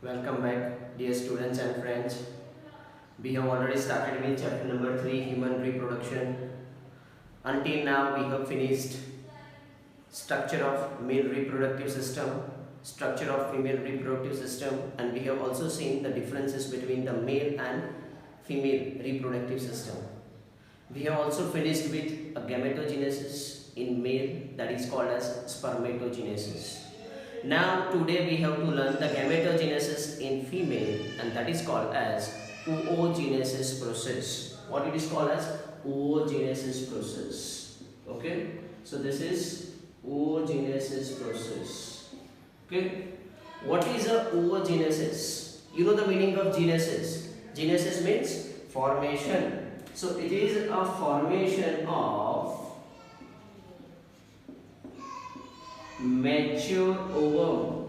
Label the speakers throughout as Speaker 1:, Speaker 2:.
Speaker 1: Welcome back, dear students and friends. We have already started with chapter number 3, human reproduction. Until now, we have finished structure of male reproductive system, structure of female reproductive system, and we have also seen the differences between the male and female reproductive system. We have also finished with a gametogenesis in male, that is called as spermatogenesis. Now today we have to learn the gametogenesis in female, and that is called as oogenesis process. What it is called as oogenesis process. Okay, so this is oogenesis process. Okay, what is a oogenesis? You know the meaning of genesis. Genesis means formation. So it is a formation of mature ovum.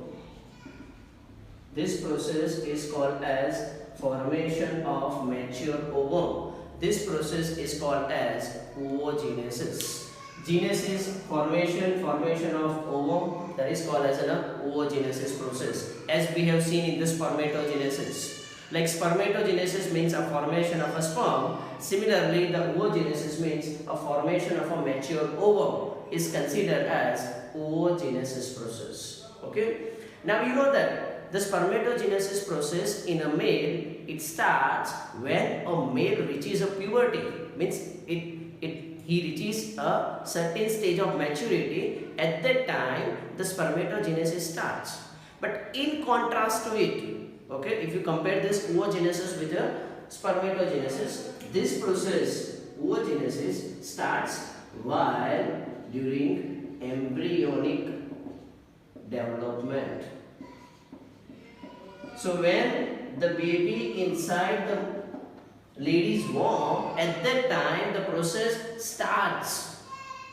Speaker 1: This process is called as formation of mature ovum. This process is called as oogenesis. Genesis, formation of ovum, that is called as an oogenesis process. As we have seen in the spermatogenesis. Like spermatogenesis means a formation of a sperm. Similarly, the oogenesis means a formation of a mature ovum is considered as oogenesis process. Okay. Now you know that the spermatogenesis process in a male, it starts when a male reaches a puberty. Means he reaches a certain stage of maturity. At that time, the spermatogenesis starts. But in contrast to it, okay, if you compare this oogenesis with the spermatogenesis, this process oogenesis starts while during embryonic development. So when the baby inside the lady's womb, at that time the process starts.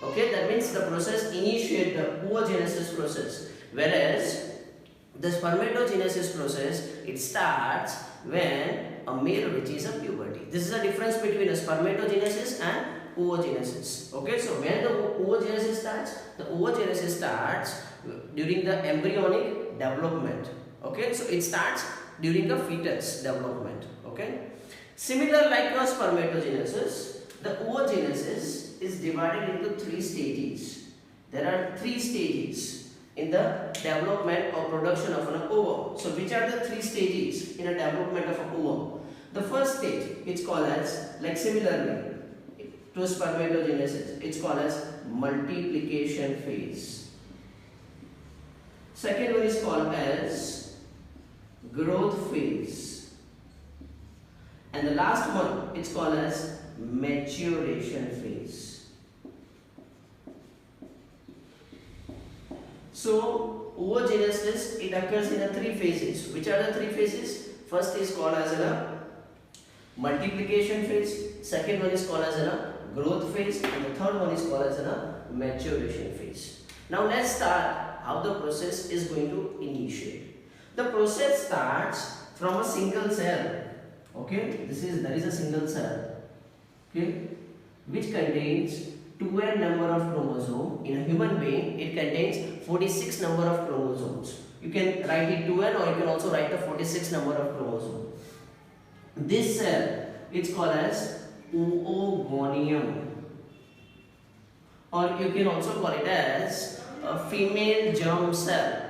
Speaker 1: Okay, that means the process initiates the oogenesis process. Whereas the spermatogenesis process, it starts when a male reaches a puberty. This is the difference between a spermatogenesis and oogenesis. Okay, so when the oogenesis starts during the embryonic development. Okay, so it starts during the fetus development. Okay, similar like a spermatogenesis, the oogenesis is divided into 3 stages. There are 3 stages in the development or production of an ovum. So which are the 3 stages in a development of an ovum? The first stage, it's called as, like similarly to spermatogenesis, it's called as multiplication phase. Second one is called as growth phase. And the last one, it's called as maturation phase. So oogenesis, it occurs in 3 phases. Which are the 3 phases? First is called as a multiplication phase. Second one is called as a growth phase, and the third one is called as a maturation phase. Now let's start how the process is going to initiate. The process starts from a single cell. Okay, there is a single cell. Okay, which contains 12 number of chromosomes. In a human being, it contains 46 number of chromosomes. You can write it 12, or you can also write the 46 number of chromosomes. This cell, it's called as oogonium, or you can also call it as a female germ cell.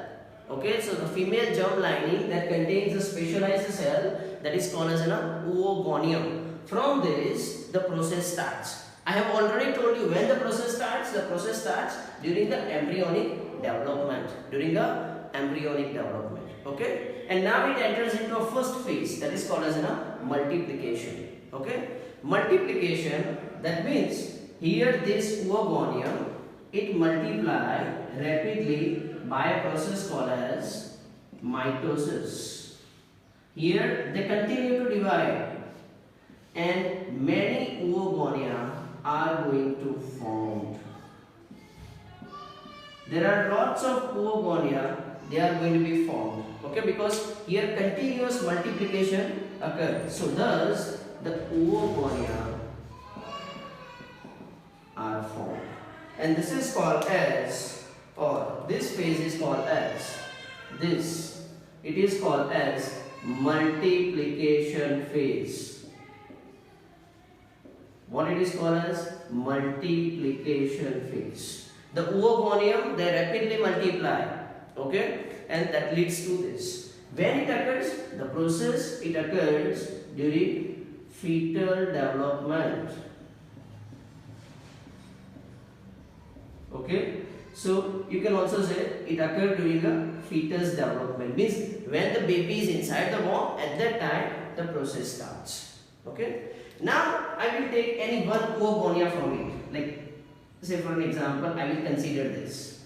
Speaker 1: Okay, so the female germ lining that contains a specialized cell, that is called as an oogonium. From this, the process starts. I have already told you when the process starts. The process starts during the embryonic development. Okay, and now it enters into a first phase, that is called as a multiplication. Okay, multiplication, that means here this oogonium, it multiply rapidly by a process called as mitosis. Here they continue to divide, and many oogonia are going to form. There are lots of oogonia, they are going to be formed. Okay, because here continuous multiplication occurs. So thus the oogonia are formed, and this is called as, or this phase is called as, this It is called as multiplication phase. What it is called as? Multiplication phase. The oogonium, they rapidly multiply, okay, and that leads to this. When it occurs, the process, it occurs during fetal development. Okay, so you can also say it occurred during a fetus development, means when the baby is inside the womb, at that time the process starts. Okay, now I will take any one oogonia from it, like say for an example I will consider this.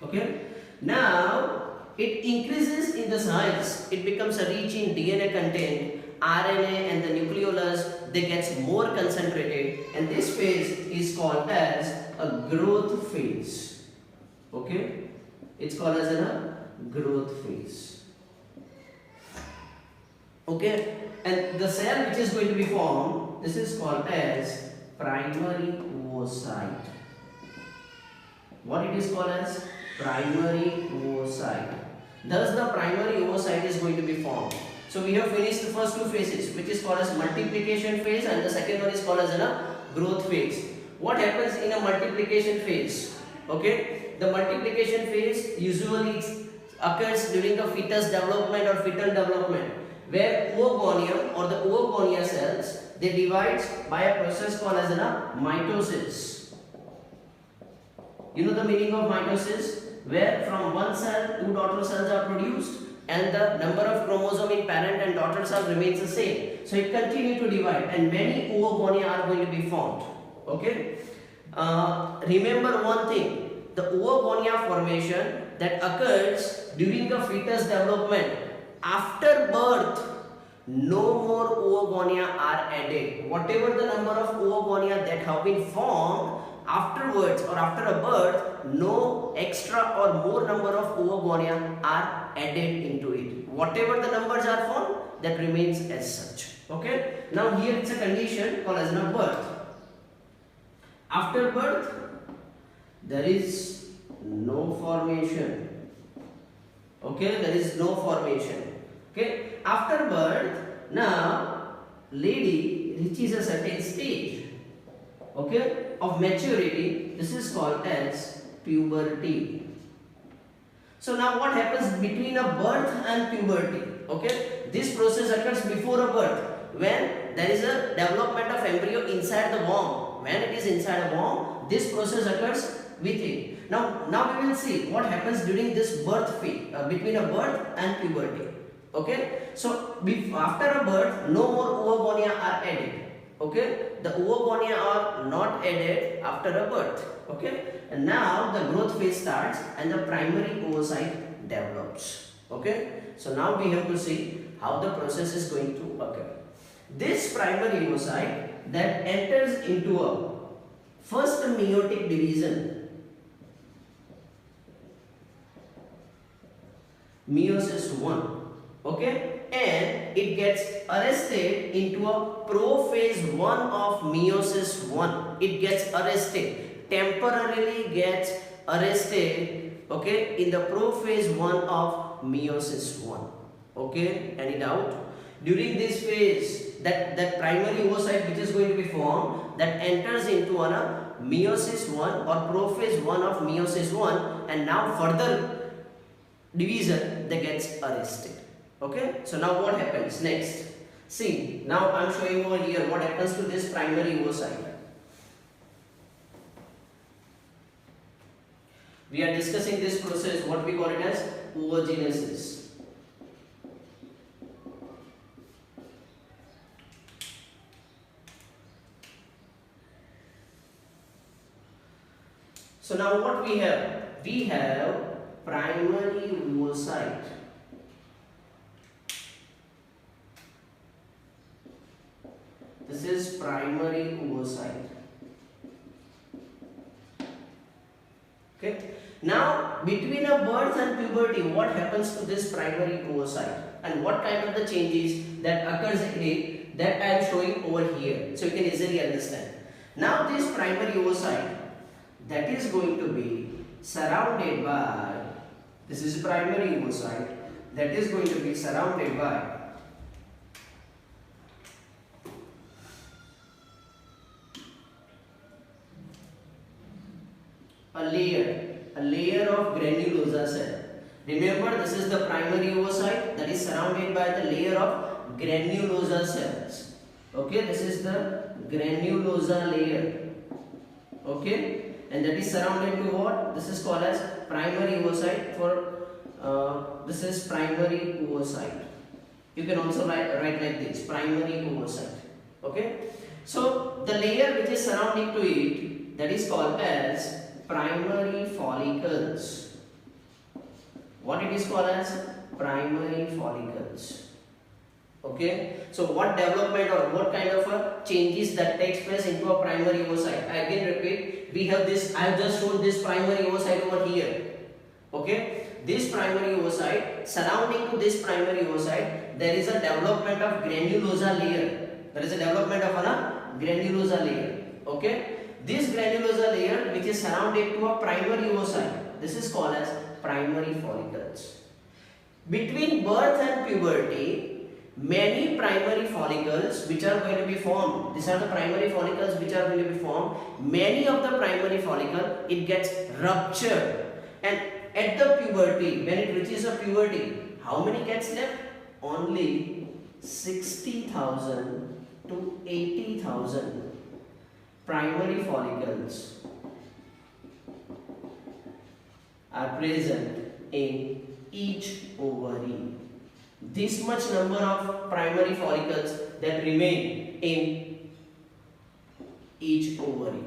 Speaker 1: Okay, now it increases in the size, it becomes a rich in DNA content, RNA and the nucleolus, they get more concentrated, and this phase is called as a growth phase. Okay, it's called as a growth phase. Okay, and the cell which is going to be formed, this is called as primary oocyte. What it is called as? Primary oocyte. Thus the primary oocyte is going to be formed. So we have finished the first two phases, which is called as multiplication phase, and the second one is called as a growth phase. What happens in a multiplication phase? Okay, the multiplication phase usually occurs during the fetus development or fetal development, where oogonium or the oogonia cells, they divide by a process called as mitosis. You know the meaning of mitosis? Where from one cell two daughter cells are produced and the number of chromosome in parent and daughter cell remains the same. So it continues to divide and many oogonia are going to be formed. Okay. Remember one thing, the oogonia formation that occurs during the fetus development, after birth no more oogonia are added. Whatever the number of oogonia that have been formed afterwards or after a birth, no extra or more number of oogonia are added into it. Whatever the numbers are formed, that remains as such. Okay. Now here it's a condition called as a birth. After birth, there is no formation. Okay, there is no formation. Okay, after birth, now lady reaches a certain stage, okay, of maturity. This is called as puberty. So now what happens between a birth and puberty? Okay, this process occurs before a birth, when there is a development of embryo inside the womb. When it is inside a womb, this process occurs with it. Now we will see what happens during this birth phase, between a birth and puberty. Okay, so after a birth, no more oogonia are added. Okay, the oogonia are not added after a birth. Okay, and now the growth phase starts and the primary oocyte develops. Okay, so now we have to see how the process is going to occur. This primary oocyte that enters into a first meiotic division, meiosis 1, okay, and it gets arrested into a prophase 1 of meiosis 1. It gets arrested, temporarily gets arrested, okay, in the prophase 1 of meiosis 1. Okay, any doubt? During this phase, that primary oocyte which is going to be formed, that enters into a meiosis 1 or prophase 1 of meiosis 1, and now further division, they gets arrested. Okay, so now what happens next? See, now I am showing over here what happens to this primary oocyte. We are discussing this process, what we call it as oogenesis. So now what we have? We have primary oocyte. This is primary oocyte. Okay. Now between a birth and puberty, what happens to this primary oocyte and what kind of the changes that occurs in it, that I am showing over here, so you can easily understand. Now this primary oocyte, that is going to be surrounded by, this is primary oocyte, that is going to be surrounded by a layer of granulosa cell. Remember, this is the primary oocyte that is surrounded by the layer of granulosa cells. Okay, this is the granulosa layer. Okay, and that is surrounded to what? This is called as primary oocyte. This is primary oocyte. You can also write like this, primary oocyte. Okay, so the layer which is surrounding to it, that is called as primary follicles. What it is called as? Primary follicles. Okay, so what development or what kind of changes that takes place into a primary oocyte? I again repeat, we have this, I have just shown this primary oocyte over here. Okay, this primary oocyte, surrounding to this primary oocyte, there is a development of granulosa layer. There is a development of a granulosa layer. Okay, this granulosa layer which is surrounded to a primary oocyte, this is called as primary follicles. Between birth and puberty, many primary follicles which are going to be formed, these are the primary follicles which are going to be formed, many of the primary follicle, it gets ruptured, and at the puberty, when it reaches a puberty, how many gets left? Only 60,000 to 80,000 primary follicles are present in each ovary. This much number of primary follicles that remain in each ovary.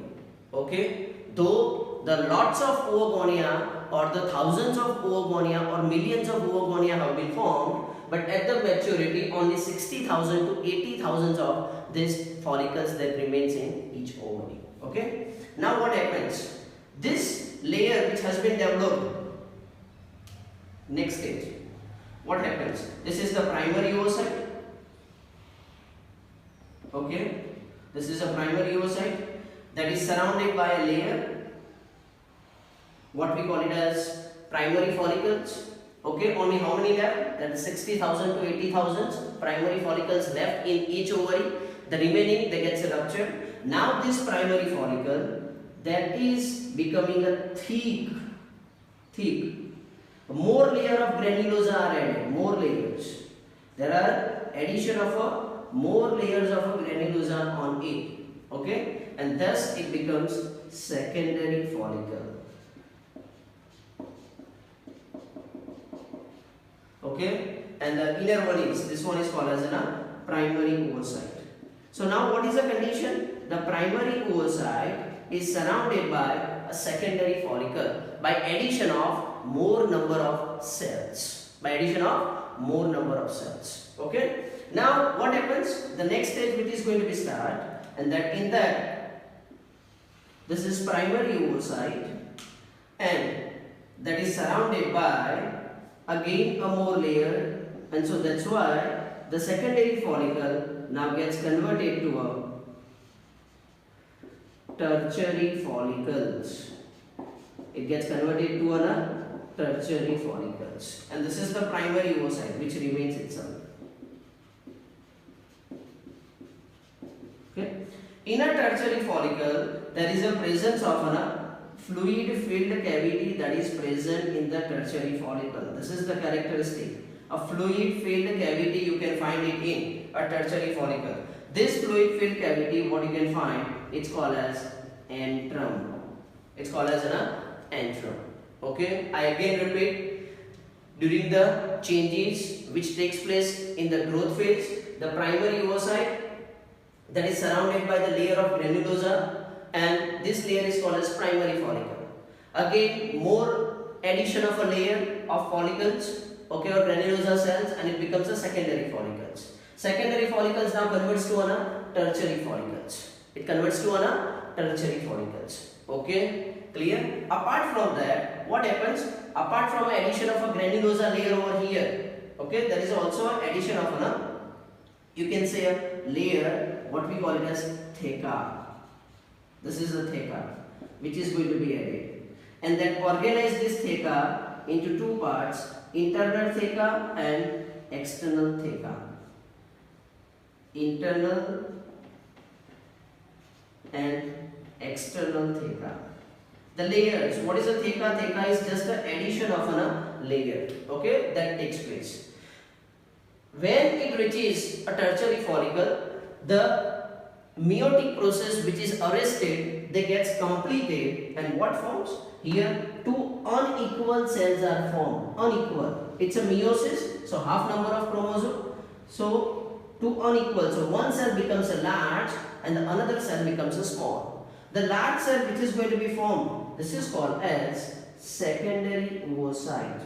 Speaker 1: Okay, though the lots of oogonia or the thousands of oogonia or millions of oogonia have been formed, but at the maturity only 60,000 to 80,000 of these follicles that remains in each ovary. Okay, now what happens? This layer which has been developed, next stage, what happens? This is the primary oocyte. Okay, this is a primary oocyte that is surrounded by a layer, what we call it as primary follicles. Okay, only how many left? That is 60,000 to 80,000 primary follicles left in each ovary. The remaining, they get ruptured. Now this primary follicle, that is becoming a thick, more layer of granulosa are added, more layers. There are addition of more layers of granulosa on it. Okay, and thus it becomes secondary follicle. Okay, and the inner one is, this one is called as a primary oocyte. So now what is the condition? The primary oocyte is surrounded by a secondary follicle by addition of more number of cells. Okay, now what happens? The next stage which is going to be start, and that in that, this is primary oocyte, and that is surrounded by again a more layer, and so that's why the secondary follicle now gets converted to a tertiary follicles. It gets converted to a tertiary follicles, and this is the primary oocyte which remains itself. Okay, in a tertiary follicle there is a presence of a fluid filled cavity that is present in the tertiary follicle. This is the characteristic. A fluid filled cavity you can find it in a tertiary follicle. This fluid filled cavity, what you can find, it's called as antrum. It's called as an antrum. Okay, I again repeat, during the changes which takes place in the growth phase, the primary oocyte that is surrounded by the layer of granulosa, and this layer is called as primary follicle. Again, more addition of a layer of follicles, okay, or granulosa cells, and it becomes a secondary follicles. Secondary follicles now converts to a tertiary follicles. It converts to a tertiary follicles. Okay, clear? Apart from that, what happens? Apart from addition of a granulosa layer over here, okay, there is also addition of a, you can say a layer, what we call it as theca. This is the theca which is going to be added, and then organize this theca into two parts. internal theca and external theca. Internal and external theca. The layers, what is a theca? Theca is just the addition of a layer, okay, that takes place. When it reaches a tertiary follicle, the meiotic process which is arrested, they gets completed, and what forms? Here two unequal cells are formed, unequal. It's a meiosis, so half number of chromosome. So two unequal, so one cell becomes a large and the another cell becomes a small. The large cell which is going to be formed, this is called as secondary oocyte.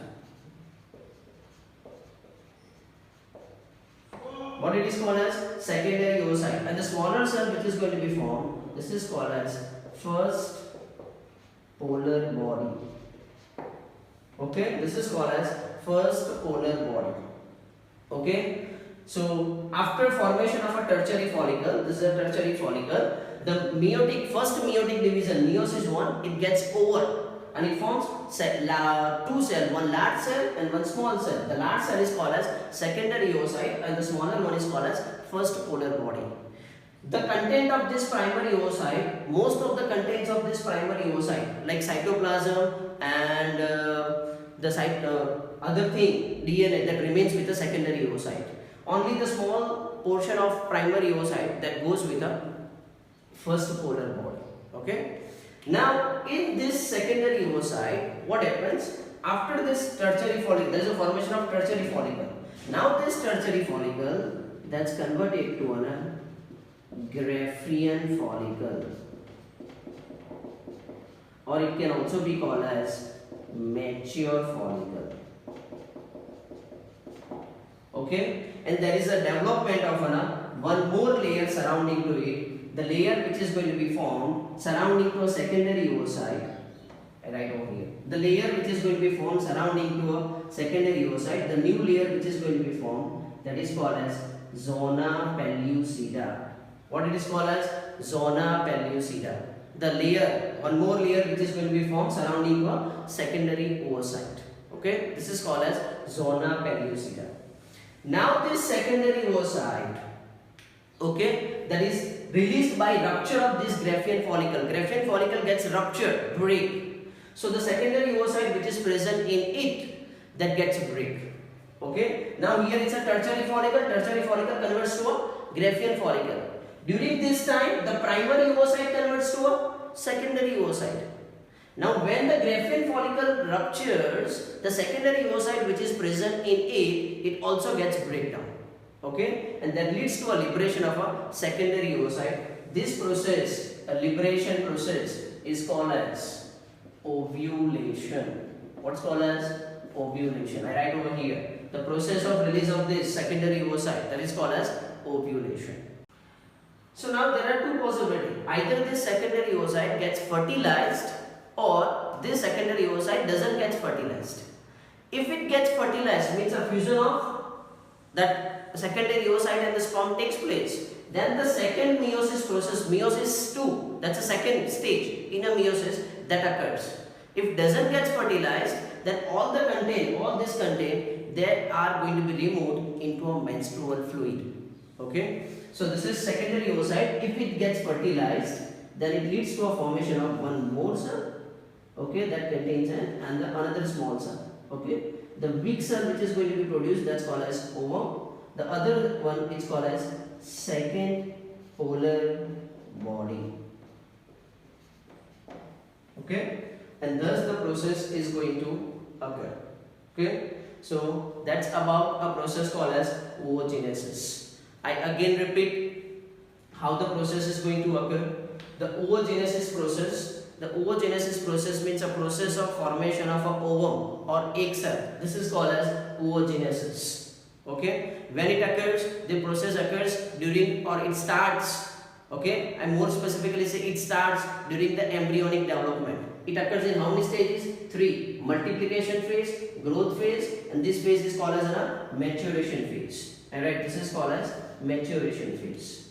Speaker 1: What it is called as secondary oocyte. And the smaller cell which is going to be formed, this is called as first polar body. Okay, this is called as first polar body. Okay, so after formation of a tertiary follicle, this is a tertiary follicle, the meiotic, first meiotic division, meiosis 1, it gets over and it forms two cells, one large cell and one small cell. The large cell is called as secondary oocyte and the smaller one is called as first polar body. The content of this primary oocyte, most of the contents of this primary oocyte like cytoplasm and the other thing, DNA, that remains with the secondary oocyte. Only the small portion of primary oocyte that goes with the first polar body. Okay. Now in this secondary oocyte, what happens? After this tertiary follicle, there is a formation of tertiary follicle. Now this tertiary follicle, that's converted to a Graafian follicle, or it can also be called as mature follicle. Okay, and there is a development of one more layer surrounding to it, the layer which is going to be formed surrounding to a secondary oocyte, right over here. The layer which is going to be formed surrounding to a secondary oocyte, the new layer which is going to be formed, that is called as zona pellucida. What it is called as zona pellucida. The layer, one more layer which is going to be formed surrounding a secondary oocyte. Okay, this is called as zona pellucida. Now this secondary oocyte, okay, that is released by rupture of this Graafian follicle. Graafian follicle gets ruptured, break. So the secondary oocyte which is present in it, that gets break. Okay, now here it's a tertiary follicle. Tertiary follicle converts to a Graafian follicle. During this time, the primary oocyte converts to a secondary oocyte. Now when the Graafian follicle ruptures, the secondary oocyte which is present in it also gets breakdown. Okay, and that leads to a liberation of a secondary oocyte. This process, a liberation process, is called as ovulation. What's called as ovulation? I write over here. The process of release of this secondary oocyte, that is called as ovulation. So now there are two possibilities. Either this secondary oocyte gets fertilized or this secondary oocyte doesn't get fertilized. If it gets fertilized, means a fusion of that secondary oocyte and the sperm takes place, then the second meiosis process, meiosis 2, that's a second stage in a meiosis that occurs. If doesn't get fertilized, then all this content, they are going to be removed into a menstrual fluid. Okay, so this is secondary oocyte. If it gets fertilized, then it leads to a formation of one more cell, okay, that contains another small cell. Okay, the big cell which is going to be produced, that's called as ovum. The other one is called as second polar body. Okay, and thus the process is going to occur. Okay, so that's about a process called as oogenesis. I again repeat how the process is going to occur. The oogenesis process means a process of formation of an ovum or egg cell. This is called as oogenesis. Okay, when it occurs, the process occurs during, or it starts, okay, and more specifically say it starts during the embryonic development. It occurs in how many stages? 3. Multiplication phase, growth phase, and this phase is called as a maturation phase. Alright, this is called as maturation phase.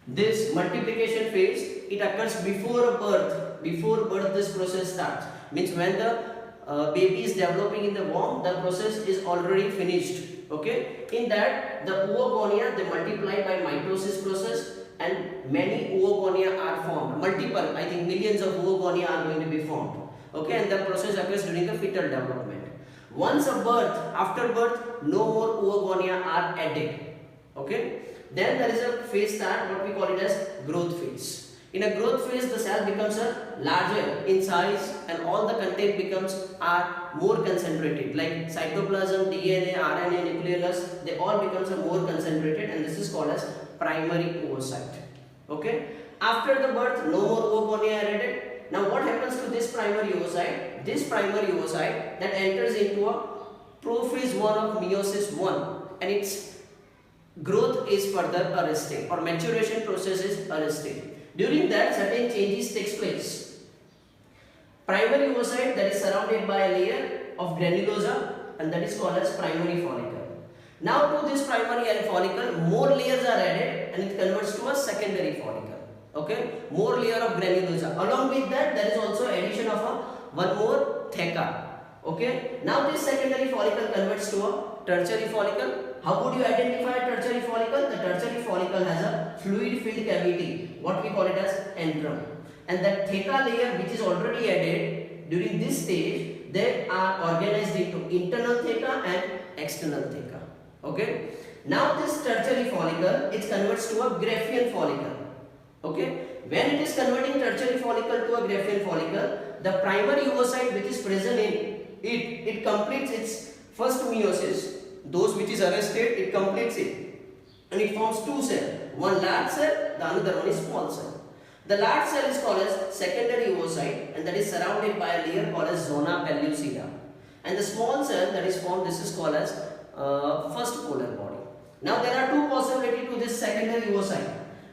Speaker 1: This multiplication phase it occurs before birth. Before birth this process starts. Means when the baby is developing in the womb, the process is already finished. Okay, in that the oogonia, they multiply by mitosis process, and many oogonia are formed. Multiple, I think millions of oogonia are going to be formed. Okay, and the process occurs during the fetal development. Once a birth, after birth, no more oogonia are added. Okay, then there is a phase start, what we call it as growth phase. In a growth phase, the cell becomes larger in size, and all the content are more concentrated. Like cytoplasm, DNA, RNA, nucleolus, they all becomes more concentrated, and this is called as primary oocyte. Okay. After the birth, no more oogonia are added. Now, what happens to this primary oocyte? This primary oocyte that enters into a prophase 1 of meiosis 1, and its growth is further arrested, or maturation process is arrested. During that, certain changes takes place. Primary oocyte that is surrounded by a layer of granulosa, and that is called as primary follicle. Now to this primary follicle, more layers are added, and it converts to a secondary follicle. Okay, more layer of granulosa. Along with that, there is also addition of one more theca. Okay, now this secondary follicle converts to a tertiary follicle. How would you identify a tertiary follicle? The tertiary follicle has a fluid filled cavity, what we call it as antrum. And that theca layer which is already added during this stage, they are organized into internal theca and external theca. Okay. Now this tertiary follicle, it converts to a Graafian follicle. Okay. When it is converting tertiary follicle to a Graafian follicle, the primary oocyte which is present in it completes its first meiosis. Those which is arrested, it completes it, and it forms two cells. One large cell, the another one is small cell. The large cell is called as secondary oocyte, and that is surrounded by a layer called as zona pellucida. And the small cell that is formed, this is called as first polar body. Now there are two possibilities to this secondary oocyte: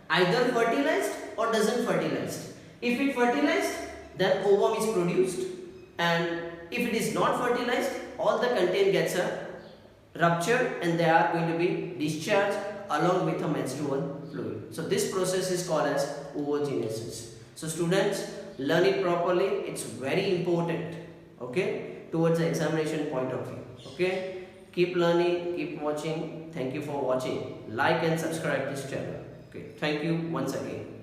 Speaker 1: either fertilized or doesn't fertilized. If it fertilized, then ovum is produced, and if it is not fertilized, all the content gets ruptured, and they are going to be discharged along with a menstrual fluid. So this process is called as oogenesis. So students, learn it properly. It's very important, okay, towards the examination point of view. Okay, keep learning, keep watching. Thank you for watching. Like and subscribe this channel. Okay, thank you once again.